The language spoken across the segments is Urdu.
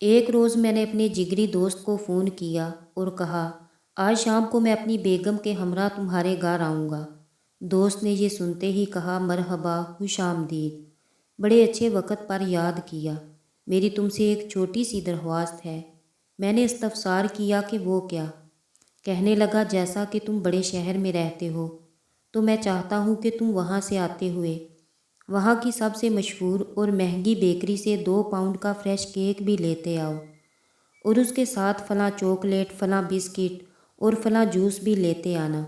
ایک روز میں نے اپنے جگری دوست کو فون کیا اور کہا آج شام کو میں اپنی بیگم کے ہمراہ تمہارے گھر آؤں گا۔ دوست نے یہ سنتے ہی کہا مرحبا، خوش آمدید، بڑے اچھے وقت پر یاد کیا۔ میری تم سے ایک چھوٹی سی درخواست ہے۔ میں نے استفسار کیا کہ وہ کیا؟ کہنے لگا جیسا کہ تم بڑے شہر میں رہتے ہو تو میں چاہتا ہوں کہ تم وہاں سے آتے ہوئے وہاں کی سب سے مشہور اور مہنگی بیکری سے 2 پاؤنڈ کا فریش کیک بھی لیتے آؤ، اور اس کے ساتھ فلاں چاکلیٹ، فلاں بسکٹ اور فلاں جوس بھی لیتے آنا۔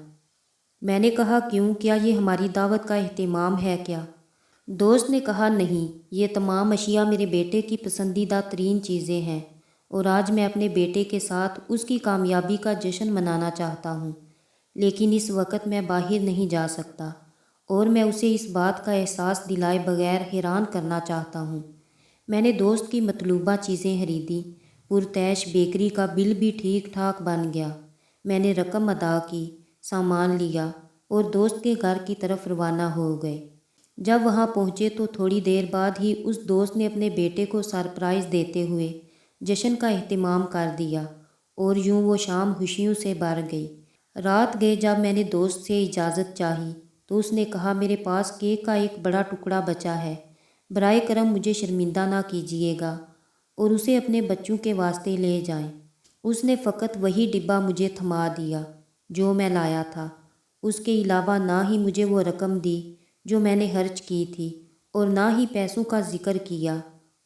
میں نے کہا کیوں، کیا یہ ہماری دعوت کا اہتمام ہے کیا؟ دوست نے کہا نہیں، یہ تمام اشیاء میرے بیٹے کی پسندیدہ ترین چیزیں ہیں، اور آج میں اپنے بیٹے کے ساتھ اس کی کامیابی کا جشن منانا چاہتا ہوں، لیکن اس وقت میں باہر نہیں جا سکتا، اور میں اسے اس بات کا احساس دلائے بغیر حیران کرنا چاہتا ہوں۔ میں نے دوست کی مطلوبہ چیزیں خریدیں، پرتعیش بیکری کا بل بھی ٹھیک ٹھاک بن گیا۔ میں نے رقم ادا کی، سامان لیا اور دوست کے گھر کی طرف روانہ ہو گئے۔ جب وہاں پہنچے تو تھوڑی دیر بعد ہی اس دوست نے اپنے بیٹے کو سرپرائز دیتے ہوئے جشن کا اہتمام کر دیا، اور یوں وہ شام خوشیوں سے بھر گئی۔ رات گئے جب میں نے دوست سے اجازت چاہی تو اس نے کہا میرے پاس کیک کا ایک بڑا ٹکڑا بچا ہے، برائے کرم مجھے شرمندہ نہ کیجیے گا اور اسے اپنے بچوں کے واسطے لے جائیں۔ اس نے فقط وہی ڈبہ مجھے تھما دیا جو میں لایا تھا، اس کے علاوہ نہ ہی مجھے وہ رقم دی جو میں نے خرچ کی تھی، اور نہ ہی پیسوں کا ذکر کیا۔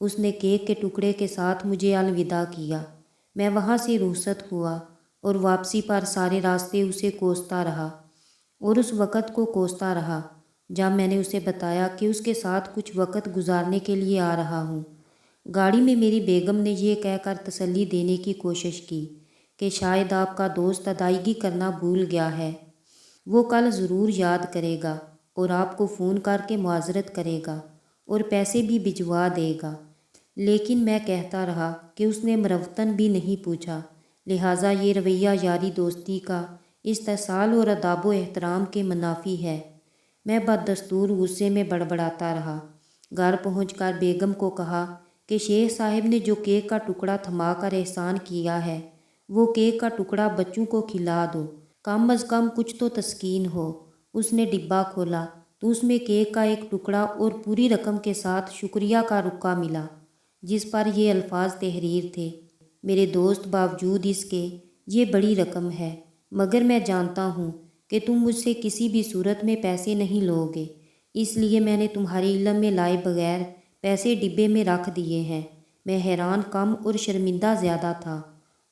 اس نے کیک کے ٹکڑے کے ساتھ مجھے الوداع کیا۔ میں وہاں سے رخصت ہوا اور واپسی پر سارے راستے اسے کوستا رہا، اور اس وقت کو کوستا رہا جب میں نے اسے بتایا کہ اس کے ساتھ کچھ وقت گزارنے کے لیے آ رہا ہوں۔ گاڑی میں میری بیگم نے یہ کہہ کر تسلی دینے کی کوشش کی کہ شاید آپ کا دوست ادائیگی کرنا بھول گیا ہے، وہ کل ضرور یاد کرے گا اور آپ کو فون کر کے معذرت کرے گا اور پیسے بھی بھجوا دے گا۔ لیکن میں کہتا رہا کہ اس نے مروتاً بھی نہیں پوچھا، لہٰذا یہ رویہ یاری دوستی کا استحصال اور ادب و احترام کے منافی ہے۔ میں بددستور غصے میں بڑبڑاتا رہا۔ گھر پہنچ کر بیگم کو کہا کہ شیخ صاحب نے جو کیک کا ٹکڑا تھما کر احسان کیا ہے، وہ کیک کا ٹکڑا بچوں کو کھلا دو، کم از کم کچھ تو تسکین ہو۔ اس نے ڈبہ کھولا تو اس میں کیک کا ایک ٹکڑا اور پوری رقم کے ساتھ شکریہ کا رکا ملا، جس پر یہ الفاظ تحریر تھے، میرے دوست باوجود اس کے یہ بڑی رقم ہے، مگر میں جانتا ہوں کہ تم مجھ سے کسی بھی صورت میں پیسے نہیں لو گے، اس لیے میں نے تمہارے علم میں لائے بغیر پیسے ڈبے میں رکھ دیے ہیں۔ میں حیران کم اور شرمندہ زیادہ تھا،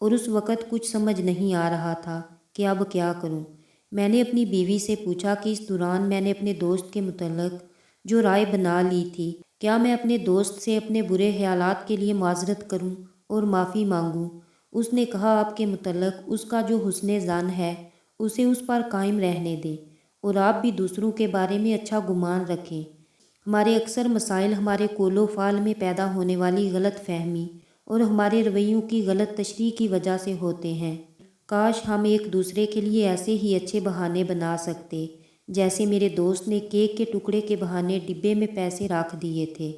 اور اس وقت کچھ سمجھ نہیں آ رہا تھا کہ اب کیا کروں۔ میں نے اپنی بیوی سے پوچھا کہ اس دوران میں نے اپنے دوست کے متعلق جو رائے بنا لی تھی، کیا میں اپنے دوست سے اپنے برے خیالات کے لیے معذرت کروں اور معافی مانگوں؟ اس نے کہا آپ کے متعلق اس کا جو حسن ظن ہے اسے اس پر قائم رہنے دیں، اور آپ بھی دوسروں کے بارے میں اچھا گمان رکھیں۔ ہمارے اکثر مسائل ہمارے قول و فعل میں پیدا ہونے والی غلط فہمی اور ہمارے رویوں کی غلط تشریح کی وجہ سے ہوتے ہیں۔ کاش ہم ایک دوسرے کے لیے ایسے ہی اچھے بہانے بنا سکتے جیسے میرے دوست نے کیک کے ٹکڑے کے بہانے ڈبے میں پیسے رکھ دیے تھے۔